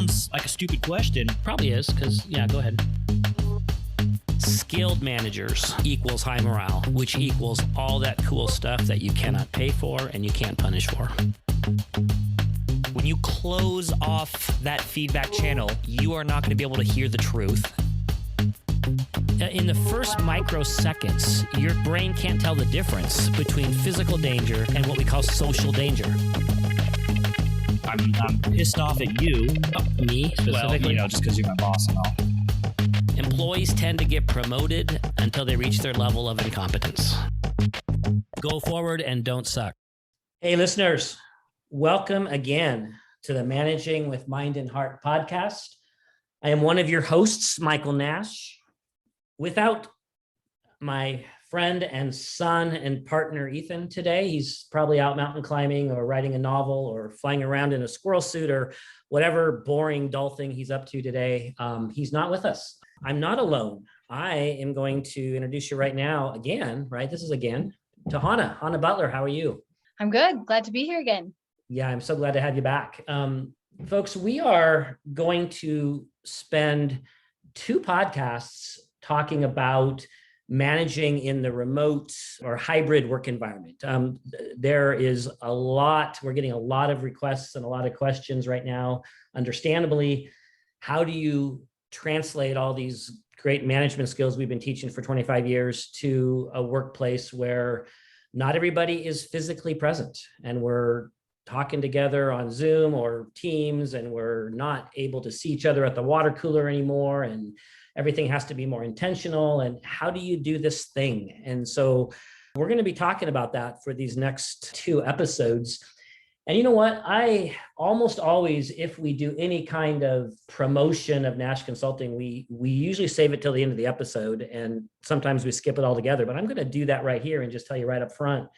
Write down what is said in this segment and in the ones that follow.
sounds like a stupid question. Probably is, because, yeah, go ahead. Skilled managers equals high morale, which equals all that cool stuff that you cannot pay for and you can't punish for. When you close off that feedback channel, you are not going to be able to hear the truth. In the first microseconds, your brain can't tell the difference between physical danger and what we call social danger. I'm pissed off at you. Me specifically? Well, just because you're my boss and all. Employees tend to get promoted until they reach their level of incompetence. Go forward and don't suck. Hey, listeners, welcome again to the Managing with Mind and Heart podcast. I am one of your hosts, Michael Nash. Without my friend and son and partner, Ethan, today, he's probably out mountain climbing or writing a novel or flying around in a squirrel suit or whatever boring, dull thing he's up to today. He's not with us. I'm not alone. I am going to introduce you right now again, right? This is again to Hana Butler. How are you? I'm good. Glad to be here again. Yeah, I'm so glad to have you back. Folks, we are going to spend 2 podcasts talking about managing in the remote or hybrid work environment. There is a lot, we're getting a lot of requests and a lot of questions right now, understandably. How do you translate all these great management skills we've been teaching for 25 years to a workplace where not everybody is physically present and we're talking together on Zoom or Teams and we're not able to see each other at the water cooler anymore and everything has to be more intentional? And how do you do this thing? And so we're going to be talking about that for these next 2 episodes. And you know what? I almost always, if we do any kind of promotion of Nash Consulting, we usually save it till the end of the episode, and sometimes we skip it all together. But I'm going to do that right here and just tell you right up front.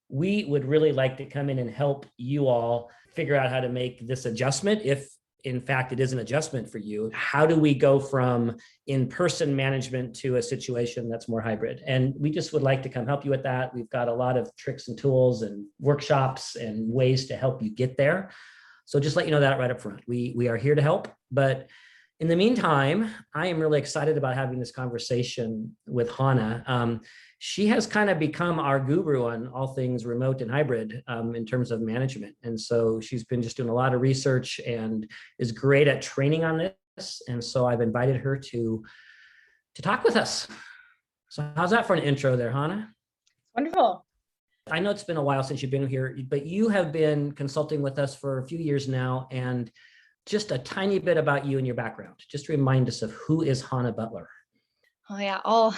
We would really like to come in and help you all figure out how to make this adjustment. If in fact it is an adjustment for you, how do we go from in-person management to a situation that's more hybrid? And we just would like to come help you with that. We've got a lot of tricks and tools and workshops and ways to help you get there. So just let you know that right up front. We are here to help. But in the meantime, I am really excited about having this conversation with Hana. She has kind of become our guru on all things remote and hybrid in terms of management. And so she's been just doing a lot of research and is great at training on this. And so I've invited her to talk with us. So how's that for an intro there, Hana? Wonderful. I know it's been a while since you've been here, but you have been consulting with us for a few years now. And just a tiny bit about you and your background. Just remind us of who is Hana Butler. Oh yeah, all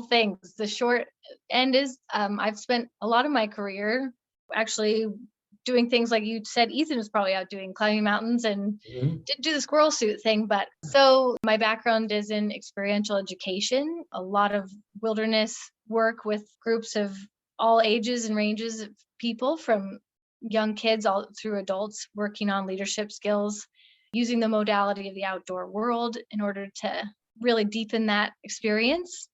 things. The short end is I've spent a lot of my career actually doing things like you said. Ethan was probably out doing climbing mountains and didn't do the squirrel suit thing. But so my background is in experiential education, a lot of wilderness work with groups of all ages and ranges of people, from young kids all through adults, working on leadership skills, using the modality of the outdoor world in order to really deepen that experience.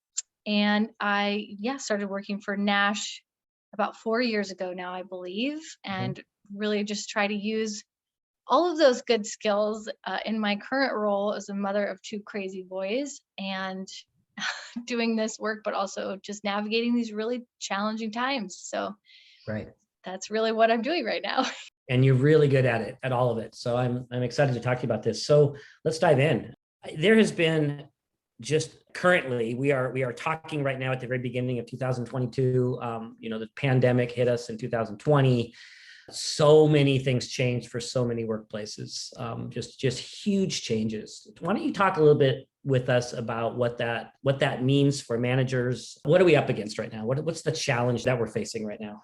And I started working for Nash about 4 years ago now, I believe, and really just try to use all of those good skills in my current role as a mother of 2 crazy boys and doing this work, but also just navigating these really challenging times. So right, that's really what I'm doing right now. And you're really good at it, at all of it. So I'm excited to talk to you about this. So let's dive in. There has been just currently, we are talking right now at the very beginning of 2022. The pandemic hit us in 2020. So many things changed for so many workplaces. Just huge changes. Why don't you talk a little bit with us about what that means for managers? What are we up against right now? What's the challenge that we're facing right now?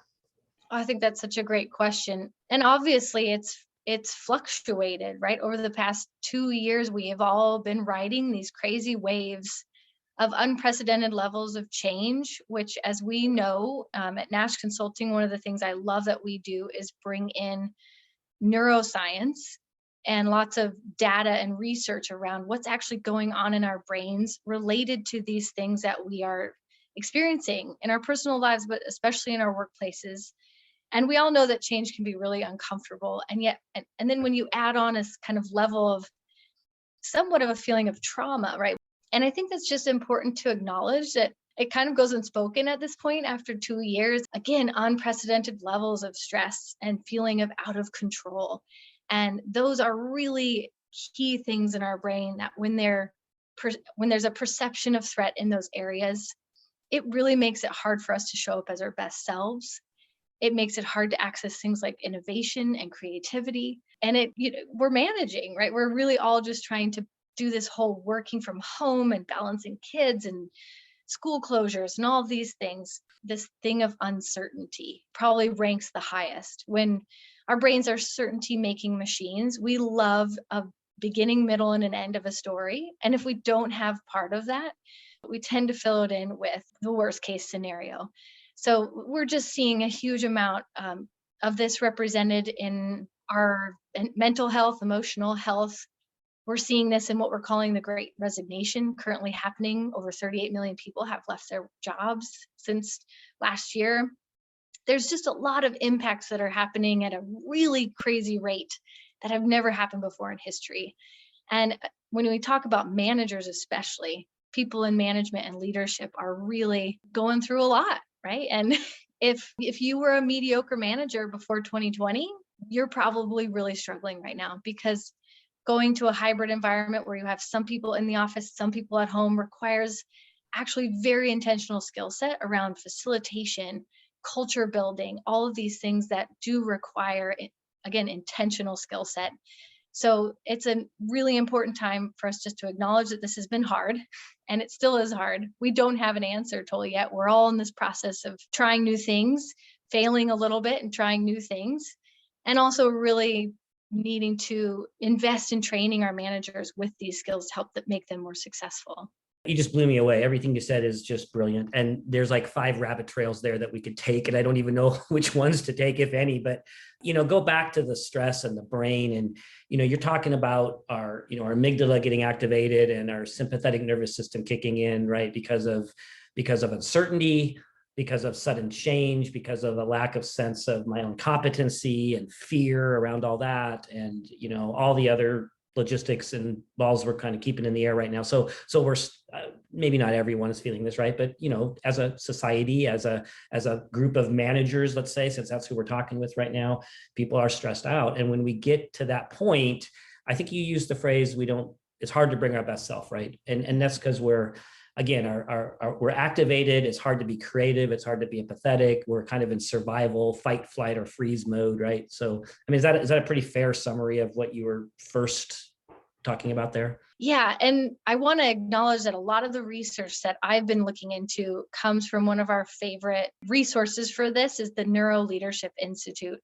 I think that's such a great question. And obviously it's fluctuated, right? Over the past 2 years, we have all been riding these crazy waves of unprecedented levels of change, which, as we know, at Nash Consulting, one of the things I love that we do is bring in neuroscience and lots of data and research around what's actually going on in our brains related to these things that we are experiencing in our personal lives, but especially in our workplaces. And we all know that change can be really uncomfortable. And yet, and then when you add on this kind of level of somewhat of a feeling of trauma, right? And I think that's just important to acknowledge that it kind of goes unspoken at this point after 2 years. Again, unprecedented levels of stress and feeling of out of control. And those are really key things in our brain that when there's a perception of threat in those areas, it really makes it hard for us to show up as our best selves. It makes it hard to access things like innovation and creativity. And we're managing, right? We're really all just trying to do this whole working from home and balancing kids and school closures and all of these things. This thing of uncertainty probably ranks the highest. When our brains are certainty making machines, we love a beginning, middle, and an end of a story. And if we don't have part of that, we tend to fill it in with the worst case scenario. So we're just seeing a huge amount of this represented in our mental health, emotional health. We're seeing this in what we're calling the Great Resignation currently happening. Over 38 million people have left their jobs since last year. There's just a lot of impacts that are happening at a really crazy rate that have never happened before in history. And when we talk about managers, especially, people in management and leadership are really going through a lot, right? And if you were a mediocre manager before 2020, you're probably really struggling right now, because going to a hybrid environment where you have some people in the office, some people at home, requires actually very intentional skill set around facilitation, culture building, all of these things that do require, again, intentional skill set. So it's a really important time for us just to acknowledge that this has been hard, and it still is hard. We don't have an answer totally yet. We're all in this process of trying new things, failing a little bit and trying new things, and also really needing to invest in training our managers with these skills to help make them more successful. You just blew me away. Everything you said is just brilliant. And there's like 5 rabbit trails there that we could take, and I don't even know which ones to take, if any. But, go back to the stress and the brain. And, you're talking about our amygdala getting activated and our sympathetic nervous system kicking in, right? Because of uncertainty, because of sudden change, because of a lack of sense of my own competency and fear around all that. And, all the other logistics and balls we're kind of keeping in the air right now. So we're maybe not everyone is feeling this, right? But as a society, as a group of managers, let's say, since that's who we're talking with right now, people are stressed out. And when we get to that point, I think you used the phrase, it's hard to bring our best self, right? And that's because we're activated. It's hard to be creative. It's hard to be empathetic. We're kind of in survival, fight, flight, or freeze mode, right? So, is that a pretty fair summary of what you were first talking about there? Yeah, and I want to acknowledge that a lot of the research that I've been looking into comes from one of our favorite resources for this, is the Neuro Leadership Institute.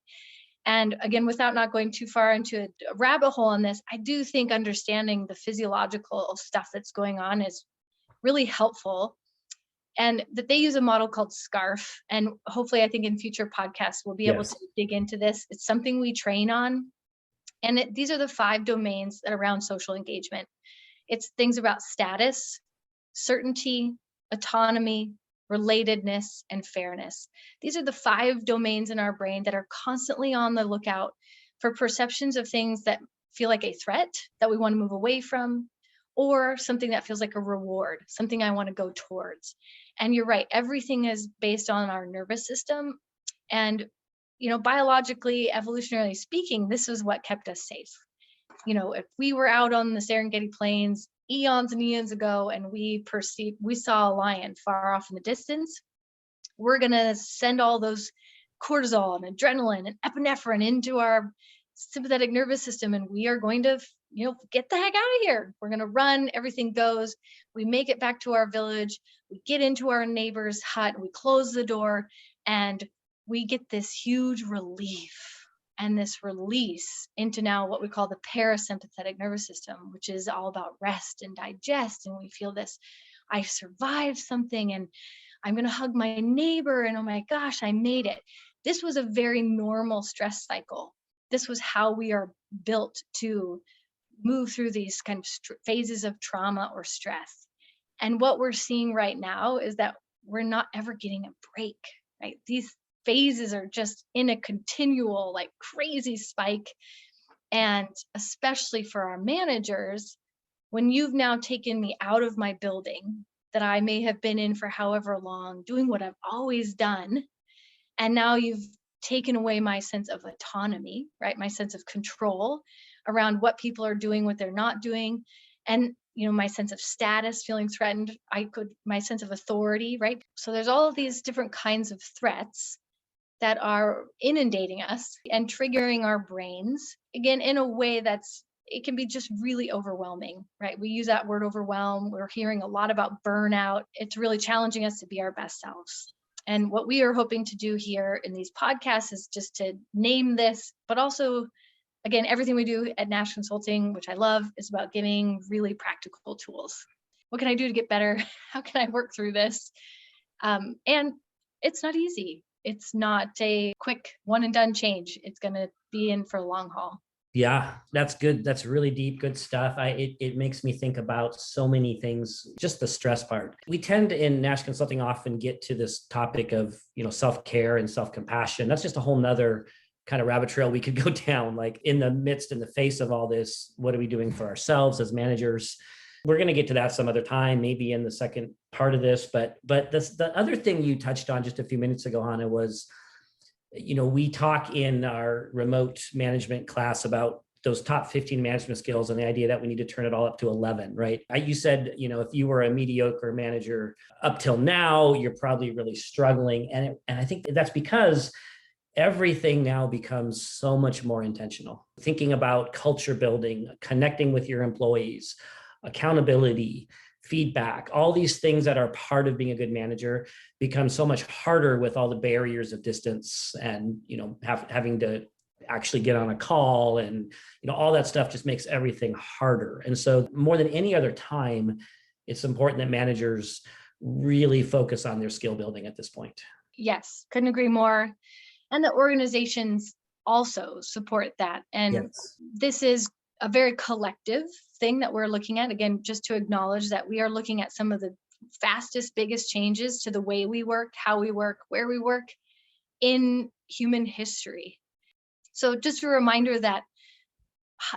And again, without not going too far into a rabbit hole on this, I do think understanding the physiological stuff that's going on is really helpful. And that they use a model called SCARF. And hopefully, I think in future podcasts, we'll be able to dig into this. It's something we train on. And these are the 5 domains around social engagement. It's things about status, certainty, autonomy, relatedness, and fairness. These are the 5 domains in our brain that are constantly on the lookout for perceptions of things that feel like a threat that we want to move away from, or something that feels like a reward, something I want to go towards. And you're right, everything is based on our nervous system. And biologically, evolutionarily speaking, this is what kept us safe. If we were out on the Serengeti Plains eons and eons ago and we saw a lion far off in the distance, we're going to send all those cortisol and adrenaline and epinephrine into our sympathetic nervous system, and we are going to get the heck out of here. We're going to run. Everything goes. We make it back to our village. We get into our neighbor's hut. We close the door, and we get this huge relief and this release into now what we call the parasympathetic nervous system, which is all about rest and digest. And we feel this, I survived something, and I'm going to hug my neighbor, and oh my gosh, I made it. This was a very normal stress cycle. This was how we are built to move through these kind of phases of trauma or stress. And what we're seeing right now is that we're not ever getting a break, right? phases are just in a continual, like crazy spike. And especially for our managers, when you've now taken me out of my building that I may have been in for however long, doing what I've always done, and now you've taken away my sense of autonomy, right? My sense of control around what people are doing, what they're not doing. And, my sense of status feeling threatened, my sense of authority, right? So there's all of these different kinds of threats that are inundating us and triggering our brains, again, in a way it can be just really overwhelming, right? We use that word overwhelm. We're hearing a lot about burnout. It's really challenging us to be our best selves. And what we are hoping to do here in these podcasts is just to name this, but also, again, everything we do at Nash Consulting, which I love, is about giving really practical tools. What can I do to get better? How can I work through this? And it's not easy. It's not a quick one and done change. It's going to be in for a long haul. Yeah, that's good. That's really deep, good stuff. It makes me think about so many things, just the stress part. We tend to, in Nash Consulting, often get to this topic of, self-care and self-compassion. That's just a whole nother kind of rabbit trail we could go down, like in the face of all this, what are we doing for ourselves as managers? We're going to get to that some other time, maybe in the second part of this. But the other thing you touched on just a few minutes ago, Hana, was, we talk in our remote management class about those top 15 management skills and the idea that we need to turn it all up to 11, right? You said, if you were a mediocre manager up till now, you're probably really struggling. And I think that's because everything now becomes so much more intentional. Thinking about culture building, connecting with your employees, accountability, feedback, all these things that are part of being a good manager become so much harder with all the barriers of distance and, having to actually get on a call and, all that stuff just makes everything harder. And so more than any other time, it's important that managers really focus on their skill building at this point. Yes, couldn't agree more. And the organizations also support that. And Yes. This is a very collective thing that we're looking at. Again, just to acknowledge that we are looking at some of the fastest, biggest changes to the way we work, how we work, where we work in human history. So just a reminder that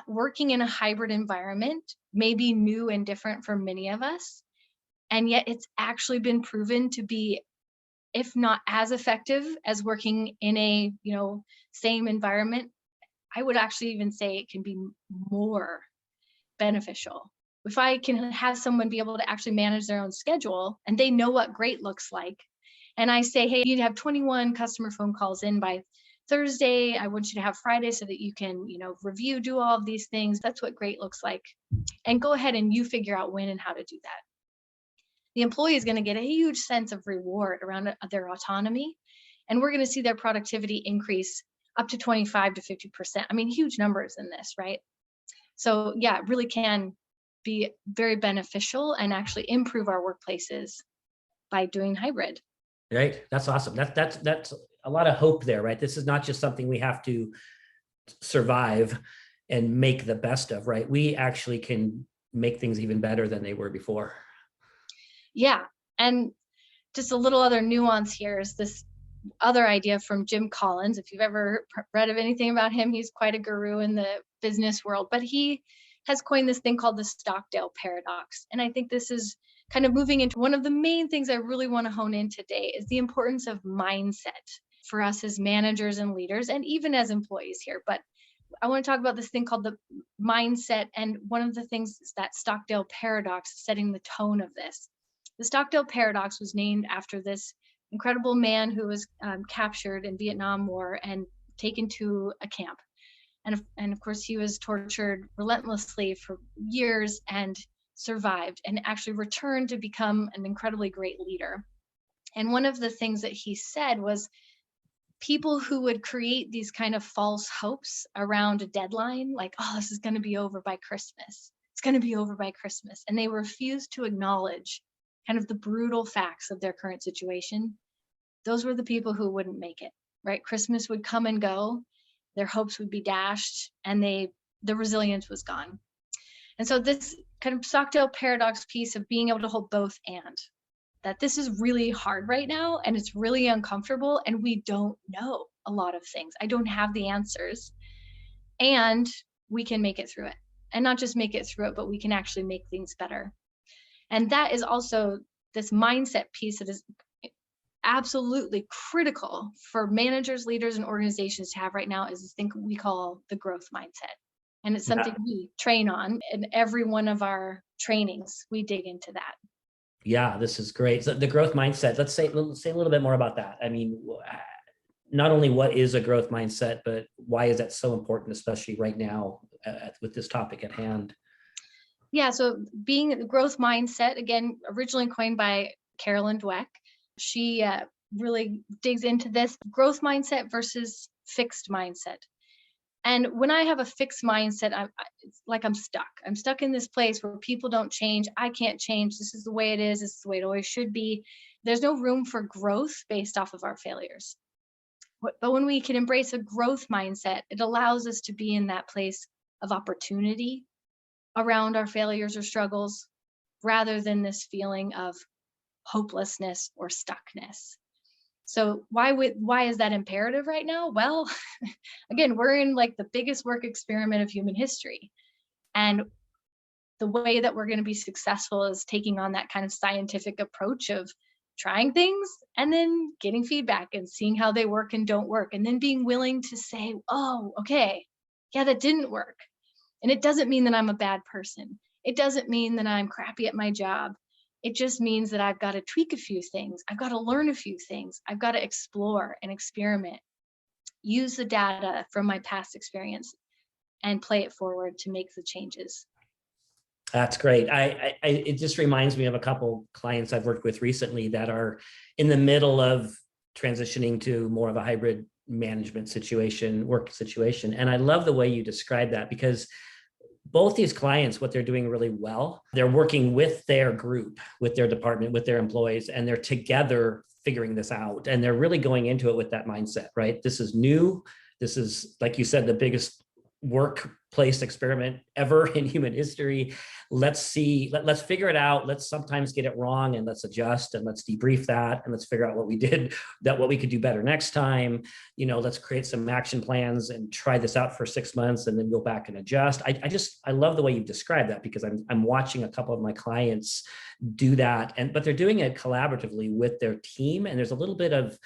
working in a hybrid environment may be new and different for many of us. And yet it's actually been proven to be, if not as effective as working in a, same environment. I would actually even say it can be more beneficial. If I can have someone be able to actually manage their own schedule and they know what great looks like, and I say, hey, you have 21 customer phone calls in by Thursday. I want you to have Friday so that you can, review, do all of these things. That's what great looks like. And go ahead and you figure out when and how to do that. The employee is going to get a huge sense of reward around their autonomy. And we're going to see their productivity increase up to 25 to 50%. I mean, huge numbers in this, right? So yeah, it really can be very beneficial and actually improve our workplaces by doing hybrid. Right. That's awesome. That's a lot of hope there, right? This is not just something we have to survive and make the best of, right? We actually can make things even better than they were before. Yeah. And just a little other nuance here is this other idea from Jim Collins. If you've ever read of anything about him, he's quite a guru in the business world, but he has coined this thing called the Stockdale paradox. And I think this is kind of moving into one of the main things I really want to hone in today is the importance of mindset for us as managers and leaders, and even as employees here. But I want to talk about this thing called the mindset. And one of the things is that Stockdale paradox, setting the tone of this. The Stockdale paradox was named after this incredible man who was captured in Vietnam War and taken to a camp. And of course, he was tortured relentlessly for years and survived and actually returned to become an incredibly great leader. And one of the things that he said was people who would create these kind of false hopes around a deadline, like, oh, this is going to be over by Christmas. It's going to be over by Christmas. And they refused to acknowledge kind of the brutal facts of their current situation. Those were the people who wouldn't make it, right? Christmas would come and go. Their hopes would be dashed and the resilience was gone. And so this kind of Stockdale paradox piece of being able to hold both and that this is really hard right now and it's really uncomfortable and we don't know a lot of things. I don't have the answers, and we can make it through it. And not just make it through it, but we can actually make things better. And that is also this mindset piece that is absolutely critical for managers, leaders, and organizations to have right now, is this thing we call the growth mindset. And it's something we train on in every one of our trainings. We dig into that. Yeah, this is great. So the growth mindset, let's say a little bit more about that. I mean, not only what is a growth mindset, but why is that so important, especially right now with this topic at hand? Yeah, so being the growth mindset, again, originally coined by Carolyn Dweck, she really digs into this growth mindset versus fixed mindset. And when I have a fixed mindset, it's like I'm stuck. I'm stuck in this place where people don't change. I can't change. This is the way it is. This is the way it always should be. There's no room for growth based off of our failures. But when we can embrace a growth mindset, it allows us to be in that place of opportunity around our failures or struggles, rather than this feeling of hopelessness or stuckness. So why is that imperative right now? Well, again, we're in like the biggest work experiment of human history. And the way that we're going to be successful is taking on that kind of scientific approach of trying things and then getting feedback and seeing how they work and don't work. And then being willing to say, oh, okay, yeah, that didn't work. And it doesn't mean that I'm a bad person. It doesn't mean that I'm crappy at my job. It just means that I've got to tweak a few things. I've got to learn a few things. I've got to explore and experiment, use the data from my past experience and play it forward to make the changes. That's great. It just reminds me of a couple clients I've worked with recently that are in the middle of transitioning to more of a hybrid management situation, work situation. And I love the way you describe that, because both these clients, what they're doing really well, they're working with their group, with their department, with their employees, and they're together figuring this out. And they're really going into it with that mindset, right? This is new. This is, like you said, the biggest workplace experiment ever in human history. Let's figure it out. Let's sometimes get it wrong, and let's adjust, and let's debrief that, and let's figure out what we did, what we could do better next time. Let's create some action plans and try this out for 6 months and then go back and adjust. I love the way you describe that, because I'm watching a couple of my clients do that, but they're doing it collaboratively with their team, and there's a little bit of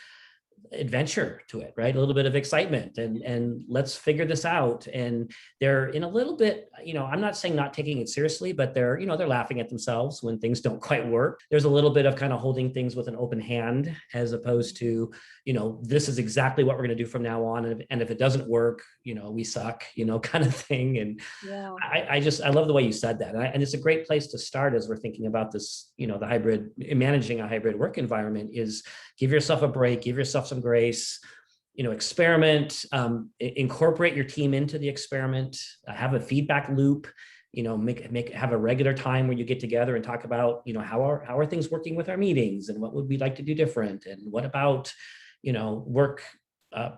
adventure to it, right? A little bit of excitement, and let's figure this out. And they're in a little bit, I'm not saying not taking it seriously, but they're laughing at themselves when things don't quite work. There's a little bit of kind of holding things with an open hand, as opposed to, this is exactly what we're going to do from now on. And if it doesn't work, we suck, kind of thing. And yeah. I love the way you said that. And it's a great place to start as we're thinking about this, managing a hybrid work environment, is give yourself a break, give yourself some grace, experiment, incorporate your team into the experiment, have a feedback loop, have a regular time where you get together and talk about, how are things working with our meetings, and what would we like to do different, and what about, work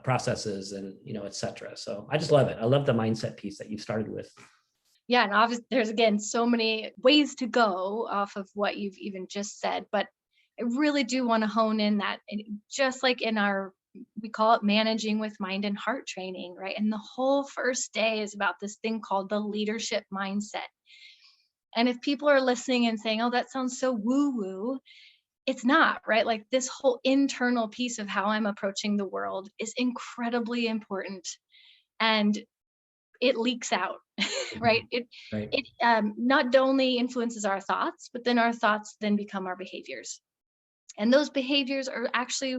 processes, and, et cetera. So I just love it. I love the mindset piece that you started with. Yeah, and obviously there's, again, so many ways to go off of what you've even just said, but I really do want to hone in that, and just like in we call it managing with mind and heart training, right? And the whole first day is about this thing called the leadership mindset. And if people are listening and saying, oh, that sounds so woo-woo, it's not, right? Like, this whole internal piece of how I'm approaching the world is incredibly important. And it leaks out, right? It not only influences our thoughts, but then our thoughts then become our behaviors. And those behaviors are actually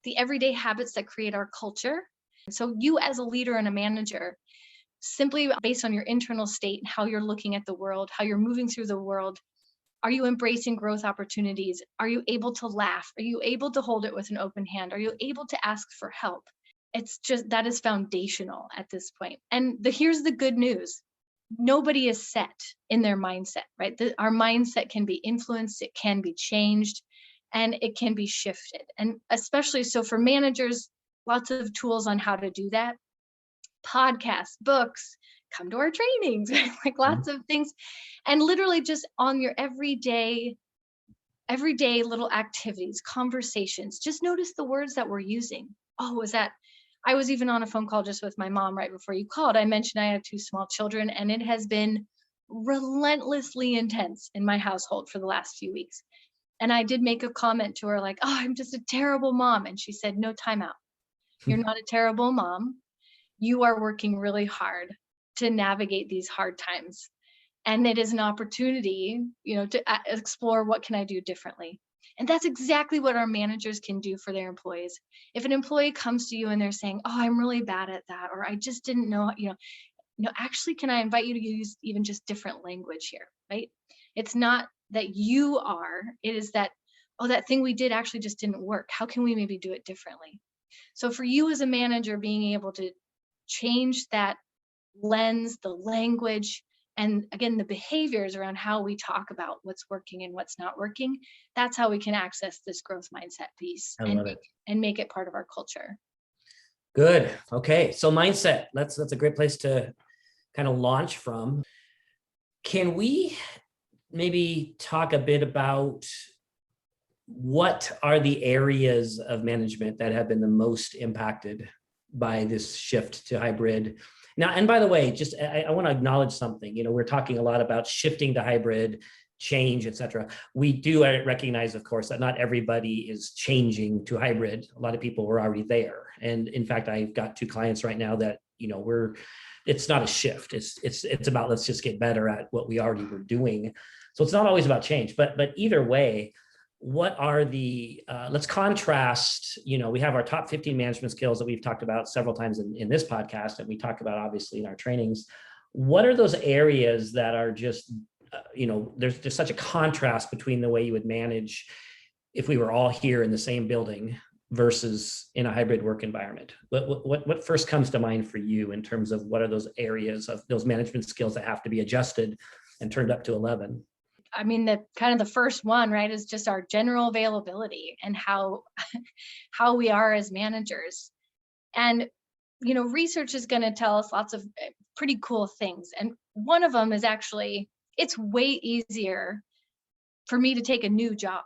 the everyday habits that create our culture. So you, as a leader and a manager, simply based on your internal state, how you're looking at the world, how you're moving through the world, are you embracing growth opportunities? Are you able to laugh? Are you able to hold it with an open hand? Are you able to ask for help? It's just, that is foundational at this point. And here's the good news. Nobody is set in their mindset, right? Our mindset can be influenced, it can be changed, and it can be shifted. And especially so for managers, lots of tools on how to do that. Podcasts, books, come to our trainings, like lots of things. And literally just on your everyday everyday little activities, conversations. Just notice the words that we're using. Oh, I was even on a phone call just with my mom right before you called. I mentioned I have 2 small children, and it has been relentlessly intense in my household for the last few weeks. And I did make a comment to her like, oh, I'm just a terrible mom. And she said, no, time out. You're not a terrible mom. You are working really hard to navigate these hard times. And it is an opportunity, to explore what can I do differently. And that's exactly what our managers can do for their employees. If an employee comes to you and they're saying, oh, I'm really bad at that, or I just didn't know, actually, can I invite you to use even just different language here, right? It's not that you are, it is that, oh, that thing we did actually just didn't work. How can we maybe do it differently? So for you as a manager, being able to change that lens, the language, and again, the behaviors around how we talk about what's working and what's not working, that's how we can access this growth mindset piece and make it part of our culture. Good. Okay. So mindset, that's a great place to kind of launch from. Can we maybe talk a bit about what are the areas of management that have been the most impacted by this shift to hybrid? Now, and by the way, just I want to acknowledge something. We're talking a lot about shifting to hybrid, change, et cetera. We do recognize, of course, that not everybody is changing to hybrid. A lot of people were already there. And in fact, I've got 2 clients right now that, it's not a shift. It's about, let's just get better at what we already were doing. So it's not always about change, but either way, what are the, let's contrast, we have our top 15 management skills that we've talked about several times in this podcast, and we talk about obviously in our trainings. What are those areas that are just, there's such a contrast between the way you would manage if we were all here in the same building versus in a hybrid work environment? What first comes to mind for you in terms of what are those areas of those management skills that have to be adjusted and turned up to 11? I mean, the first one, right, is just our general availability and how we are as managers. And, research is going to tell us lots of pretty cool things. And one of them is actually, it's way easier for me to take a new job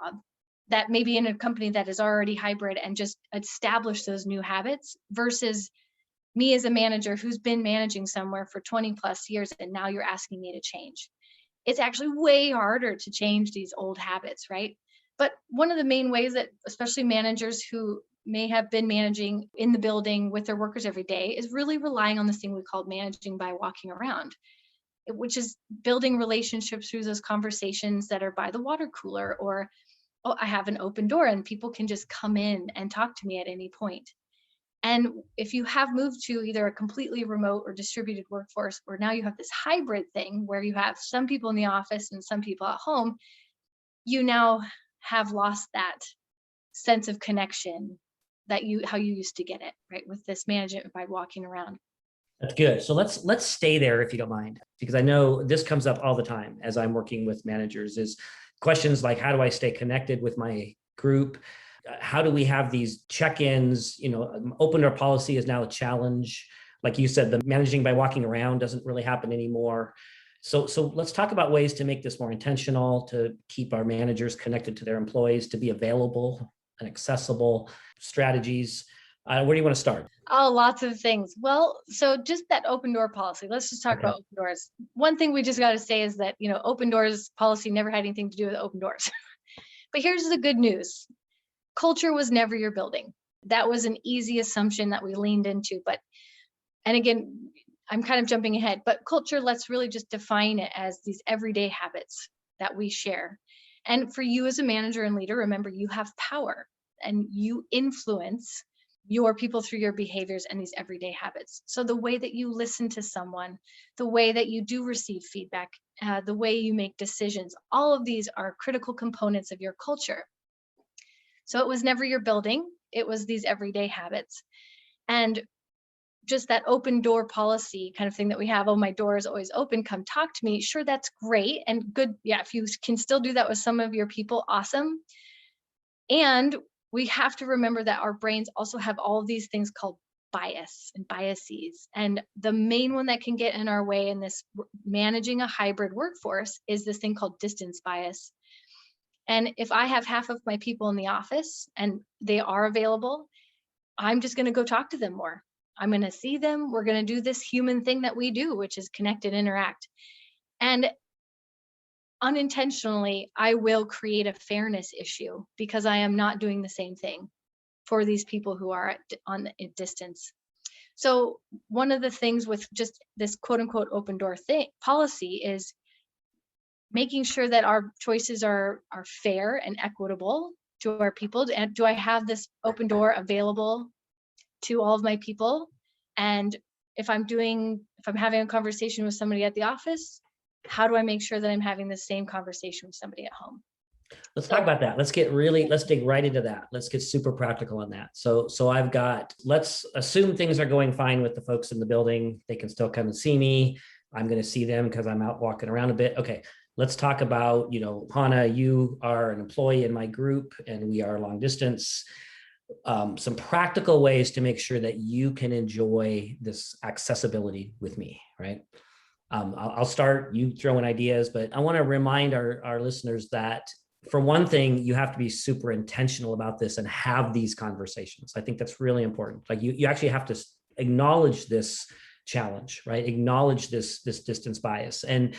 that maybe in a company that is already hybrid and just establish those new habits versus me as a manager who's been managing somewhere for 20 plus years. And now you're asking me to change. It's actually way harder to change these old habits, right? But one of the main ways that especially managers who may have been managing in the building with their workers every day is really relying on this thing we call managing by walking around, which is building relationships through those conversations that are by the water cooler, or, oh, I have an open door and people can just come in and talk to me at any point. And if you have moved to either a completely remote or distributed workforce, or now you have this hybrid thing where you have some people in the office and some people at home, you now have lost that sense of connection how you used to get it, right? With this management by walking around. That's good. So let's stay there if you don't mind, because I know this comes up all the time as I'm working with managers, is questions like, how do I stay connected with my group? How do we have these check-ins? Open door policy is now a challenge. Like you said, the managing by walking around doesn't really happen anymore. So let's talk about ways to make this more intentional, to keep our managers connected to their employees, to be available and accessible, strategies. Where do you want to start? Oh, lots of things. Well, so just that open door policy. Let's just talk about open doors. One thing we just got to say is that, open doors policy never had anything to do with open doors. But here's the good news. Culture was never your building. That was an easy assumption that we leaned into. And again, I'm kind of jumping ahead, but culture, let's really just define it as these everyday habits that we share. And for you as a manager and leader, remember, you have power and you influence your people through your behaviors and these everyday habits. So the way that you listen to someone, the way that you do receive feedback, the way you make decisions, all of these are critical components of your culture. So it was never your building, it was these everyday habits. And just that open door policy kind of thing that we have, oh, my door is always open, come talk to me. Sure, that's great and good. Yeah, if you can still do that with some of your people, awesome. And we have to remember that our brains also have all of these things called bias and biases. And the main one that can get in our way in this managing a hybrid workforce is this thing called distance bias. And if I have half of my people in the office and they are available, I'm just going to go talk to them more. I'm going to see them. We're going to do this human thing that we do, which is connect and interact. And unintentionally, I will create a fairness issue because I am not doing the same thing for these people who are on a distance. So one of the things with just this quote unquote open door policy is making sure that our choices are fair and equitable to our people. And do I have this open door available to all of my people? And if I'm having a conversation with somebody at the office, how do I make sure that I'm having the same conversation with somebody at home? Let's talk about that. Let's dig right into that. Let's get super practical on that. So let's assume things are going fine with the folks in the building. They can still come and see me. I'm going to see them because I'm out walking around a bit. Okay. Let's talk about, Hana, you are an employee in my group and we are long distance. Some practical ways to make sure that you can enjoy this accessibility with me, right? I'll start, you throw in ideas, but I want to remind our listeners that for one thing, you have to be super intentional about this and have these conversations. I think that's really important. Like you actually have to acknowledge this challenge, right? Acknowledge this distance bias and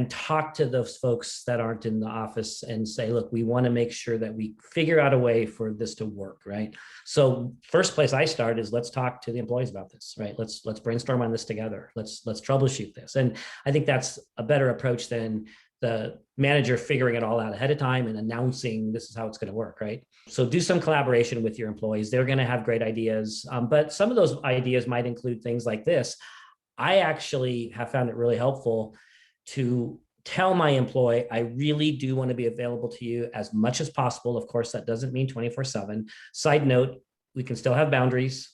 talk to those folks that aren't in the office and say, look, we want to make sure that we figure out a way for this to work, right? So first place I start is let's talk to the employees about this, right? Let's brainstorm on this together. Let's troubleshoot this. And I think that's a better approach than the manager figuring it all out ahead of time and announcing this is how it's going to work, right? So do some collaboration with your employees. They're going to have great ideas, but some of those ideas might include things like this. I actually have found it really helpful to tell my employee, I really do want to be available to you as much as possible. Of course, that doesn't mean 24/7. Side note, we can still have boundaries.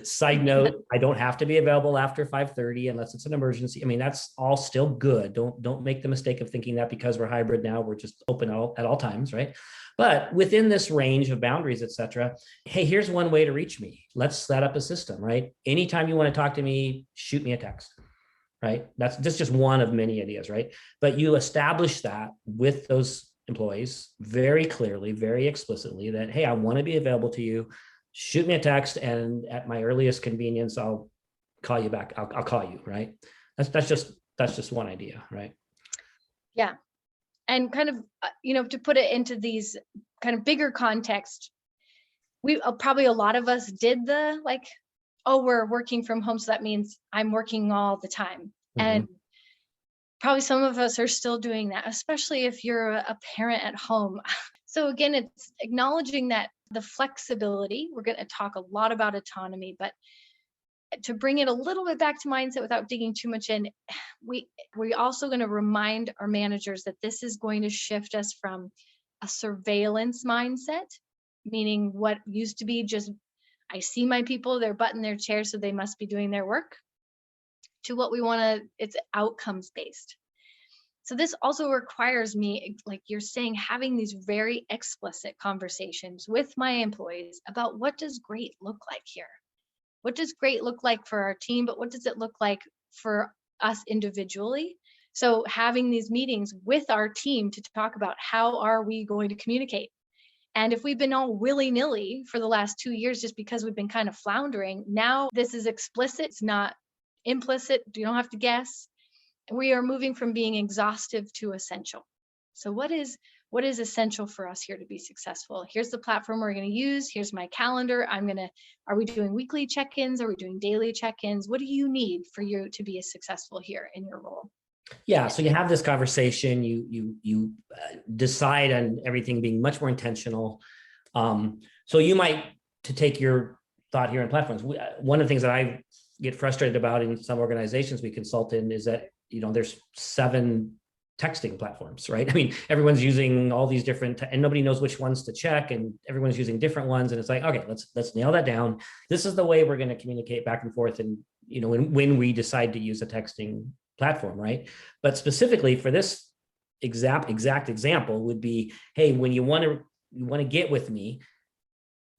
Side note, I don't have to be available after 5:30 unless it's an emergency. I mean, that's all still good. Don't make the mistake of thinking that because we're hybrid now, we're just open at all times, right? But within this range of boundaries, et cetera, hey, here's one way to reach me. Let's set up a system, right? Anytime you want to talk to me, shoot me a text, right? That's just one of many ideas, right? But you establish that with those employees very clearly, very explicitly that, hey, I want to be available to you. Shoot me a text, and at my earliest convenience, I'll call you back. I'll call you, right? That's just one idea, right? Yeah. And kind of, to put it into these kind of bigger context, we probably a lot of us did the we're working from home. So that means I'm working all the time. Mm-hmm. And probably some of us are still doing that, especially if you're a parent at home. So again, it's acknowledging that the flexibility, we're going to talk a lot about autonomy, but to bring it a little bit back to mindset without digging too much in, we also going to remind our managers that this is going to shift us from a surveillance mindset, meaning what used to be just, I see my people, they're butting their chairs, so they must be doing their work, to what we want to, it's outcomes based. So this also requires me, like you're saying, having these very explicit conversations with my employees about what does great look like here? What does great look like for our team, but what does it look like for us individually? So having these meetings with our team to talk about how are we going to communicate? And if we've been all willy-nilly for the last 2 years just because we've been kind of floundering, now this is explicit, it's not implicit, you don't have to guess. We are moving from being exhaustive to essential. So what is essential for us here to be successful? Here's the platform we're going to use. Here's my calendar. Are we doing weekly check-ins? Are we doing daily check-ins? What do you need for you to be successful here in your role? Yeah. So you have this conversation, you decide on everything being much more intentional. So you might, to take your thought here on platforms, one of the things that I get frustrated about in some organizations we consult in is that there's 7 texting platforms, right? I mean, everyone's using all these different, and nobody knows which ones to check, and everyone's using different ones. And it's like, okay, let's nail that down. This is the way we're going to communicate back and forth. And when we decide to use a texting platform, right? But specifically for this exact example would be, hey, when you want to get with me,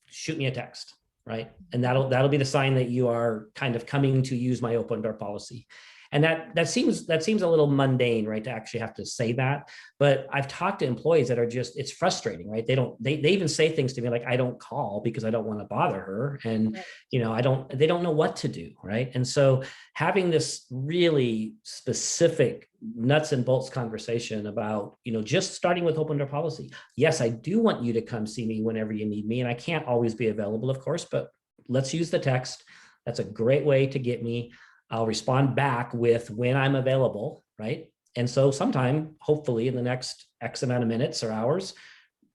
shoot me a text, right? And that'll be the sign that you are kind of coming to use my open door policy. And that seems a little mundane, right? To actually have to say that. But I've talked to employees that are just, it's frustrating, right? They even say things to me like, I don't call because I don't want to bother her. And, they don't know what to do, right? And so having this really specific nuts and bolts conversation about, just starting with open door policy. Yes, I do want you to come see me whenever you need me. And I can't always be available, of course, but let's use the text. That's a great way to get me. I'll respond back with when I'm available, right? And so sometime, hopefully in the next X amount of minutes or hours,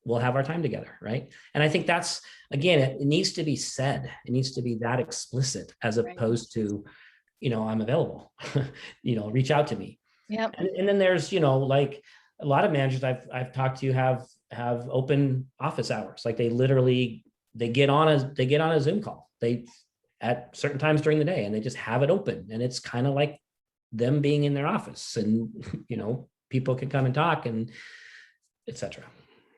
we'll have our time together, right? And I think that's, again, it needs to be said. It needs to be that explicit as opposed to, I'm available, reach out to me. Yep. And then there's, like a lot of managers I've talked to have open office hours. Like they get on a Zoom call. At certain times during the day, and they just have it open, and it's kind of like them being in their office, and people can come and talk, and etc.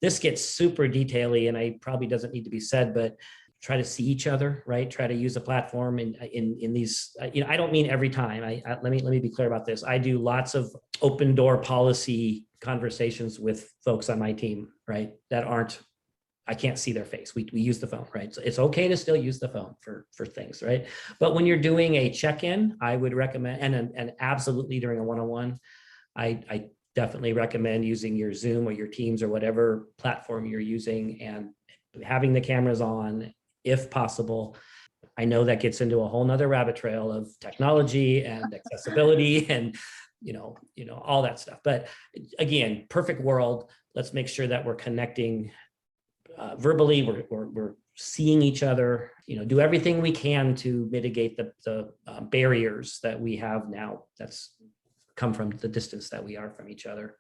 This gets super detaily, and I probably doesn't need to be said, but try to see each other, right? Try to use a platform in these. I don't mean every time. Let me be clear about this. I do lots of open door policy conversations with folks on my team, right? That aren't. I can't see their face. We use the phone, right? So it's okay to still use the phone for things, right? But when you're doing a check-in, I would recommend, and absolutely during a one-on-one, I definitely recommend using your Zoom or your Teams or whatever platform you're using and having the cameras on if possible. I know that gets into a whole nother rabbit trail of technology and accessibility and all that stuff. But again, perfect world. Let's make sure that we're connecting verbally, we're seeing each other, do everything we can to mitigate the barriers that we have now that's come from the distance that we are from each other.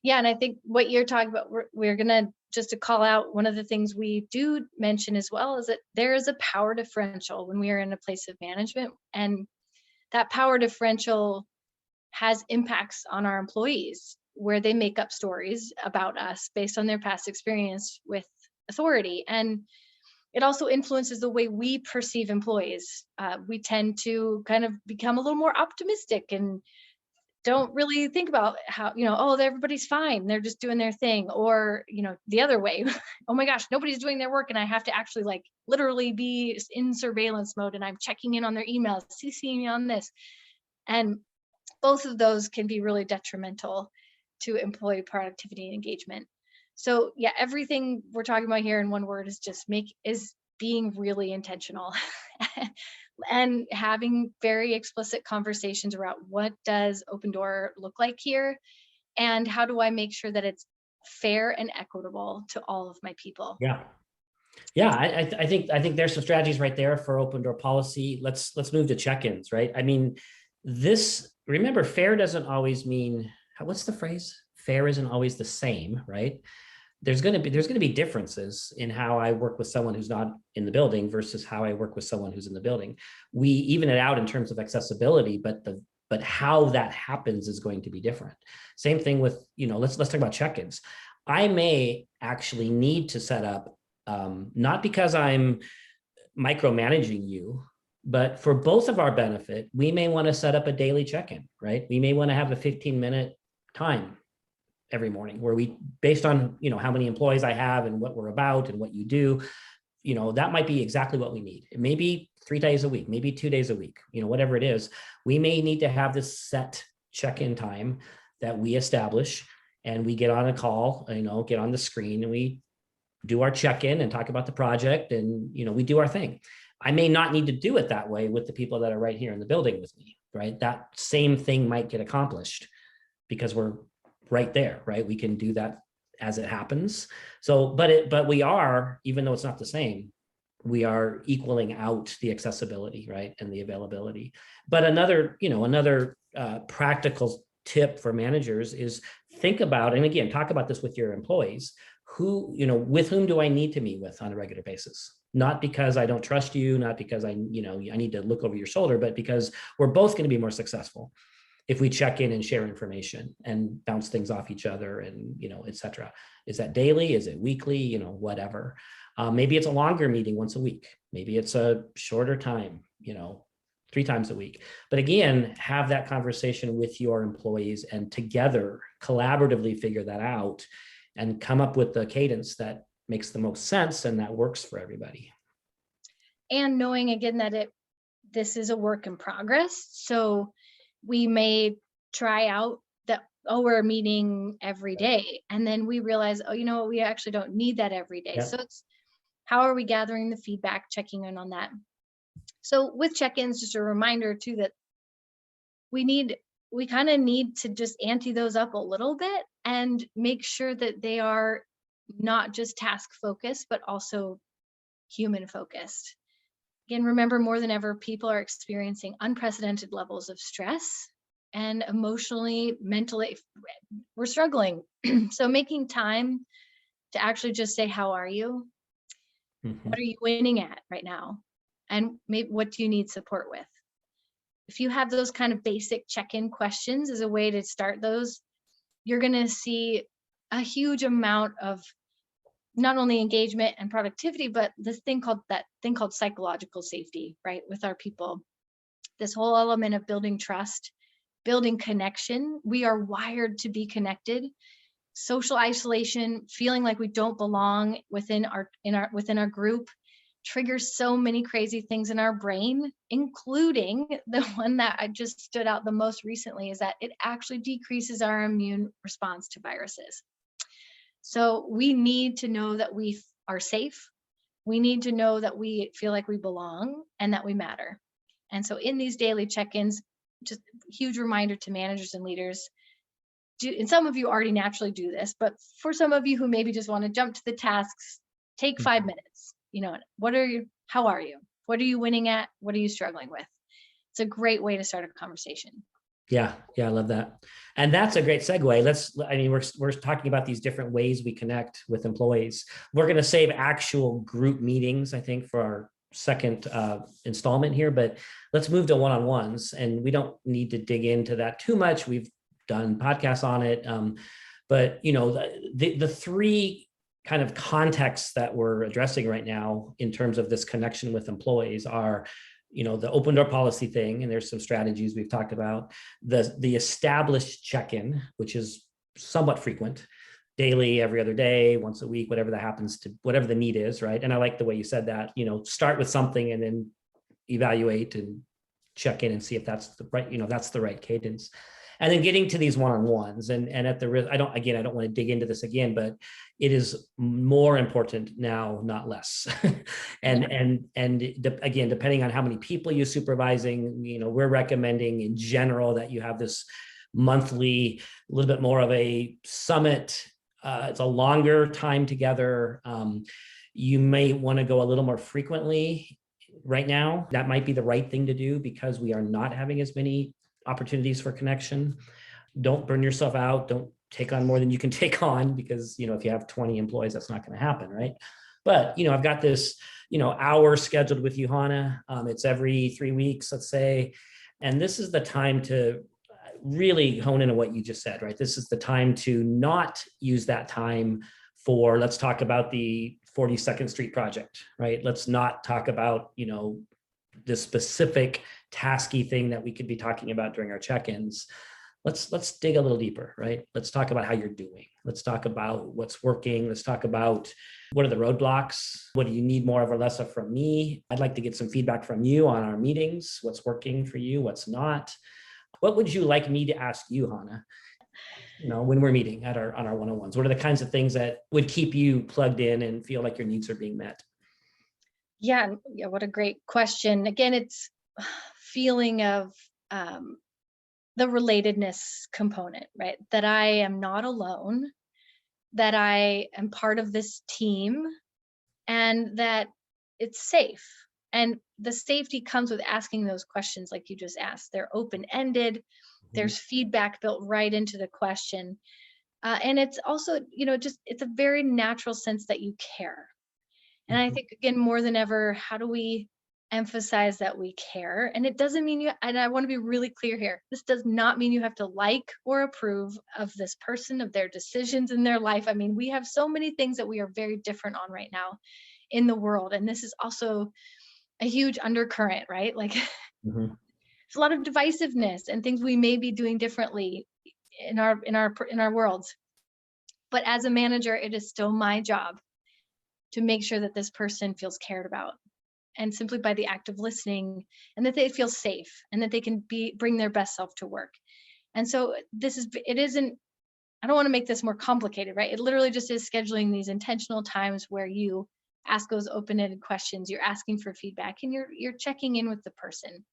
Yeah, and I think what you're talking about, we're gonna just to call out one of the things we do mention as well is that there is a power differential when we are in a place of management, and that power differential has impacts on our employees, where they make up stories about us based on their past experience with authority. And it also influences the way we perceive employees. We tend to kind of become a little more optimistic and don't really think about how, everybody's fine. They're just doing their thing. Or, the other way, oh my gosh, nobody's doing their work. And I have to actually literally be in surveillance mode and I'm checking in on their emails, CCing me on this. And both of those can be really detrimental to employee productivity and engagement. So yeah, everything we're talking about here in one word is being really intentional and having very explicit conversations around what does open door look like here, and how do I make sure that it's fair and equitable to all of my people. I think there's some strategies right there for open door policy. Let's move to check-ins, right? I mean, remember, fair doesn't always mean, what's the phrase? Fair isn't always the same, right? There's going to be differences in how I work with someone who's not in the building versus how I work with someone who's in the building. We even it out in terms of accessibility, but how that happens is going to be different. Same thing with, let's talk about check-ins. I may actually need to set up, not because I'm micromanaging you, but for both of our benefit, we may want to set up a daily check-in, right? We may want to have a 15-minute time every morning where we, based on, how many employees I have and what we're about and what you do, that might be exactly what we need. It may be 3 days a week, maybe 2 days a week, whatever it is. We may need to have this set check-in time that we establish, and we get on a call, get on the screen, and we do our check-in and talk about the project, and, we do our thing. I may not need to do it that way with the people that are right here in the building with me, right? That same thing might get accomplished because we're right there, right? We can do that as it happens. So, but we are, even though it's not the same, we are equaling out the accessibility, right? And the availability. But another practical tip for managers is think about, and again, talk about this with your employees, with whom do I need to meet with on a regular basis? Not because I don't trust you, not because I need to look over your shoulder, but because we're both going to be more successful if we check in and share information and bounce things off each other and, et cetera. Is that daily? Is it weekly? Whatever. Maybe it's a longer meeting once a week. Maybe it's a shorter time, 3 times a week. But again, have that conversation with your employees and together collaboratively figure that out and come up with the cadence that makes the most sense and that works for everybody. And knowing again that this is a work in progress. So we may try out that, oh, we're meeting every day. And then we realize, oh, you know what, we actually don't need that every day. Yep. So it's how are we gathering the feedback, checking in on that. So with check-ins, just a reminder too, that we kind of need to just ante those up a little bit and make sure that they are not just task focused, but also human focused. Again, remember, more than ever, people are experiencing unprecedented levels of stress and emotionally, mentally, we're struggling. So making time to actually just say, how are you? Mm-hmm. What are you winning at right now? And maybe what do you need support with? If you have those kind of basic check-in questions as a way to start those, you're going to see a huge amount of not only engagement and productivity, but this thing called psychological safety, right? With our people, this whole element of building trust, building connection. We are wired to be connected. Social isolation, feeling like we don't belong within our group, triggers so many crazy things in our brain, including the one that I just stood out the most recently, is that it actually decreases our immune response to viruses. So we need to know that we are safe. We need to know that we feel like we belong and that we matter. And so in these daily check-ins, just a huge reminder to managers and leaders, and some of you already naturally do this, but for some of you who maybe just want to jump to the tasks, take 5 minutes. You know, how are you? What are you winning at? What are you struggling with? It's a great way to start a conversation. Yeah, I love that. And that's a great segue. We're talking about these different ways we connect with employees. We're going to save actual group meetings, I think, for our second installment here, but let's move to one-on-ones. And we don't need to dig into that too much. We've done podcasts on it. But you know, the 3 kind of contexts that we're addressing right now in terms of this connection with employees are, you know, the open door policy thing, and there's some strategies we've talked about, the established check-in, which is somewhat frequent, daily, every other day, once a week, whatever the need is, right? And I like the way you said that, you know, start with something and then evaluate and check in and see if that's the right cadence. And then getting to these one-on-ones, and at the risk, I don't want to dig into this again, but it is more important now, not less. Again, depending on how many people you're supervising, you know, we're recommending in general that you have this monthly, a little bit more of a summit. It's a longer time together. You may want to go a little more frequently right now. That might be the right thing to do because we are not having as many opportunities for connection. Don't burn yourself out. Don't take on more than you can take on, because, you know, if you have 20 employees, that's not going to happen, right? But, you know, I've got this, you know, hour scheduled with you, Hana. It's every 3 weeks, let's say. And this is the time to really hone into what you just said, right? This is the time to not use that time for, let's talk about the 42nd Street project, right? Let's not talk about, you know, the specific tasky thing that we could be talking about during our check-ins. Let's dig a little deeper, right? Let's talk about how you're doing. Let's talk about what's working. Let's talk about what are the roadblocks? What do you need more of or less of from me? I'd like to get some feedback from you on our meetings. What's working for you? What's not? What would you like me to ask you, Hana? You know, when we're meeting on our one-on-ones, what are the kinds of things that would keep you plugged in and feel like your needs are being met? Yeah, what a great question. Again, it's feeling of the relatedness component, right? That I am not alone, that I am part of this team, and that it's safe. And the safety comes with asking those questions like you just asked. They're open-ended. There's feedback built right into the question. And it's also, you know, it's a very natural sense that you care. And I think, again, more than ever, how do we emphasize that we care? And it doesn't mean and I want to be really clear here, this does not mean you have to like or approve of this person, of their decisions in their life. I mean, we have so many things that we are very different on right now in the world. And this is also a huge undercurrent, right? Like There's a lot of divisiveness and things we may be doing differently in our worlds. But as a manager, it is still my job to make sure that this person feels cared about, and simply by the act of listening, and that they feel safe and that they can bring their best self to work. And so it isn't, I don't want to make this more complicated, right? It literally just is scheduling these intentional times where you ask those open-ended questions, you're asking for feedback, and you're checking in with the person.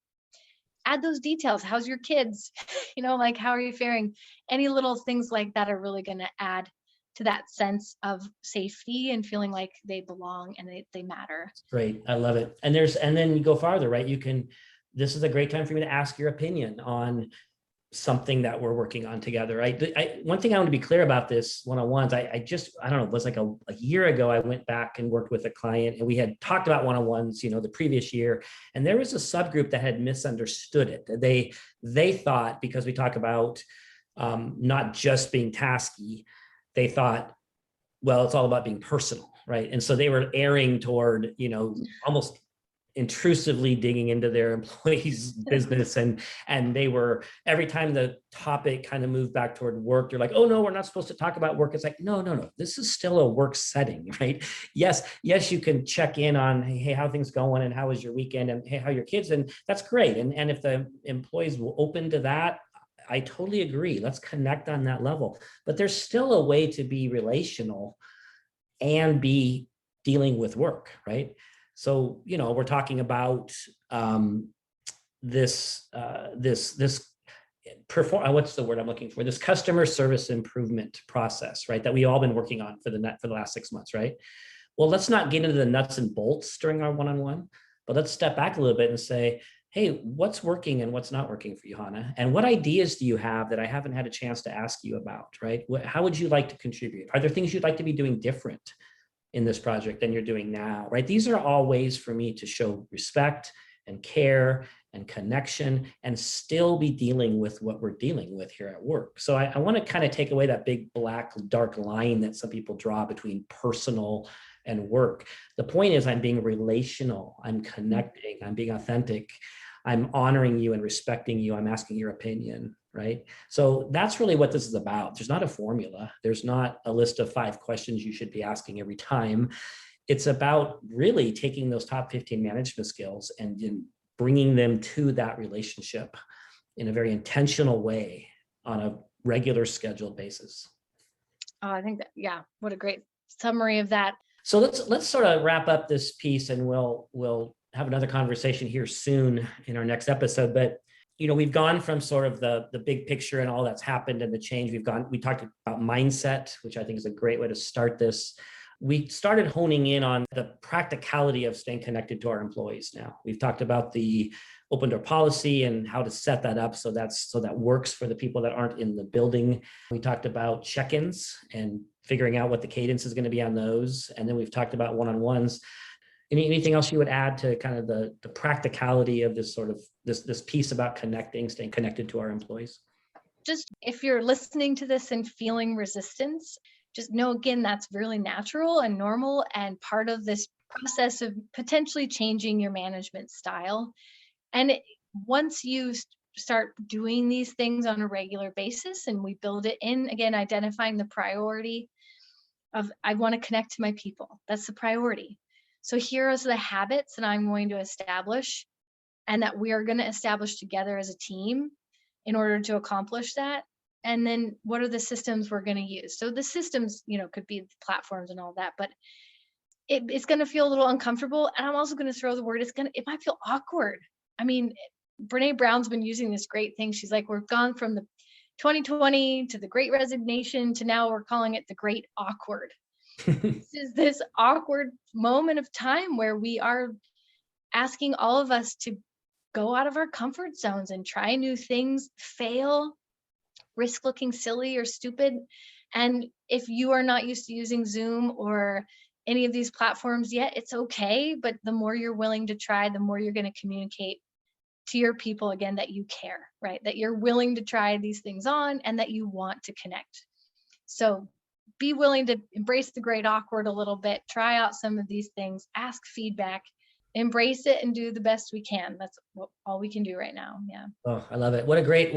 Add those details. How's your kids? Like, how are you faring? Any little things like that are really going to add to that sense of safety and feeling like they belong and they matter. Great. I love it. And then you go farther, right? This is a great time for me to ask your opinion on something that we're working on together, right? One thing I want to be clear about this one-on-ones, I don't know, it was like a year ago, I went back and worked with a client, and we had talked about one-on-ones, the previous year, and there was a subgroup that had misunderstood it. They thought, because we talk about not just being tasky, they thought, well, it's all about being personal, right? And so they were erring toward, almost intrusively digging into their employees' business. And they were, every time the topic kind of moved back toward work, they're like, oh no, we're not supposed to talk about work. It's like, no, this is still a work setting, right? Yes, you can check in on, hey, how things going, and how was your weekend, and hey, how your kids, and that's great. And if the employees will open to that, I totally agree. Let's connect on that level. But there's still a way to be relational and be dealing with work, right? So, we're talking about this what's the word I'm looking for? This customer service improvement process, right? That we all been working on for the last 6 months, right? Well, let's not get into the nuts and bolts during our one-on-one, but let's step back a little bit and say, hey, what's working and what's not working for you, Hana? And what ideas do you have that I haven't had a chance to ask you about, right? How would you like to contribute? Are there things you'd like to be doing different in this project than you're doing now, right? These are all ways for me to show respect and care and connection and still be dealing with what we're dealing with here at work. So I want to kind of take away that big black dark line that some people draw between personal and work. The point is, I'm being relational, I'm connecting, I'm being authentic, I'm honoring you and respecting you, I'm asking your opinion, right? So that's really what this is about. There's not a formula. There's not a list of 5 questions you should be asking every time. It's about really taking those top 15 management skills and bringing them to that relationship in a very intentional way on a regular scheduled basis. Oh, I think that, yeah, what a great summary of that. So let's sort of wrap up this piece, and we'll have another conversation here soon in our next episode. But we've gone from sort of the big picture and all that's happened and the change. We talked about mindset, which I think is a great way to start this. We started honing in on the practicality of staying connected to our employees now. We've talked about the open door policy and how to set that up so that works for the people that aren't in the building. We talked about check-ins and figuring out what the cadence is going to be on those. And then we've talked about one-on-ones. Anything else you would add to kind of the practicality of this sort of this piece about staying connected to our employees? Just if you're listening to this and feeling resistance, just know, again, that's really natural and normal and part of this process of potentially changing your management style. And once you start doing these things on a regular basis, and we build it in, again, identifying the priority of, I want to connect to my people. That's the priority. So here are the habits that I'm going to establish and that we are going to establish together as a team in order to accomplish that. And then what are the systems we're going to use? So the systems, could be platforms and all that, but it's going to feel a little uncomfortable. And I'm also going to throw the word, it might feel awkward. I mean, Brene Brown's been using this great thing. She's like, we've gone from the 2020 to the Great Resignation to now we're calling it the Great Awkward. This is this awkward moment of time where we are asking all of us to go out of our comfort zones and try new things, fail, risk looking silly or stupid. And if you are not used to using Zoom or any of these platforms yet, it's okay. But the more you're willing to try, the more you're going to communicate to your people, again, that you care, right? That you're willing to try these things on and that you want to connect. So be willing to embrace the great awkward a little bit, try out some of these things, ask feedback, embrace it and do the best we can. That's all we can do right now. Yeah. Oh, I love it. What a great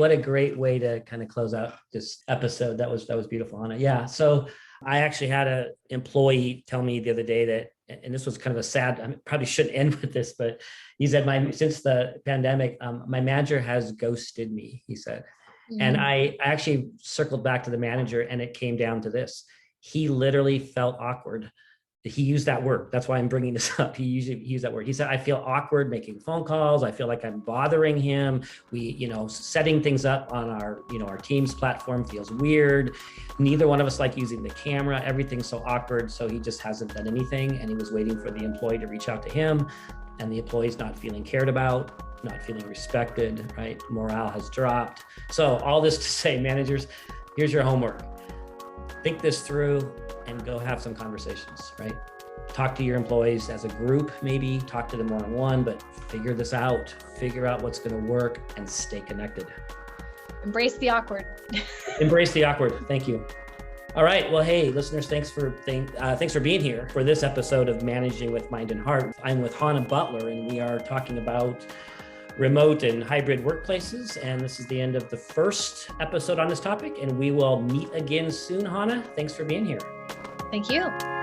way to kind of close out this episode. That was beautiful, Hana. Yeah. So I actually had an employee tell me the other day that, and this was kind of a sad, I probably shouldn't end with this, but he said, since the pandemic, my manager has ghosted me, he said. And I actually circled back to the manager, and it came down to this. He literally felt awkward. He used that word. That's why I'm bringing this up. He used that word. He said, I feel awkward making phone calls. I feel like I'm bothering him. Setting things up on our Teams platform feels weird. Neither one of us like using the camera. Everything's so awkward. So he just hasn't done anything. And he was waiting for the employee to reach out to him. And the employee's not feeling cared about, not feeling respected, right? Morale has dropped. So all this to say, managers, here's your homework. Think this through and go have some conversations, right? Talk to your employees as a group, maybe talk to them one-on-one, but figure this out, figure out what's going to work, and stay connected. Embrace the awkward. Embrace the awkward. Thank you. All right. Well, hey, listeners, thanks for being here for this episode of Managing with Mind and Heart. I'm with Hana Butler, and we are talking about remote and hybrid workplaces. And this is the end of the first episode on this topic, and we will meet again soon, Hana. Thanks for being here. Thank you.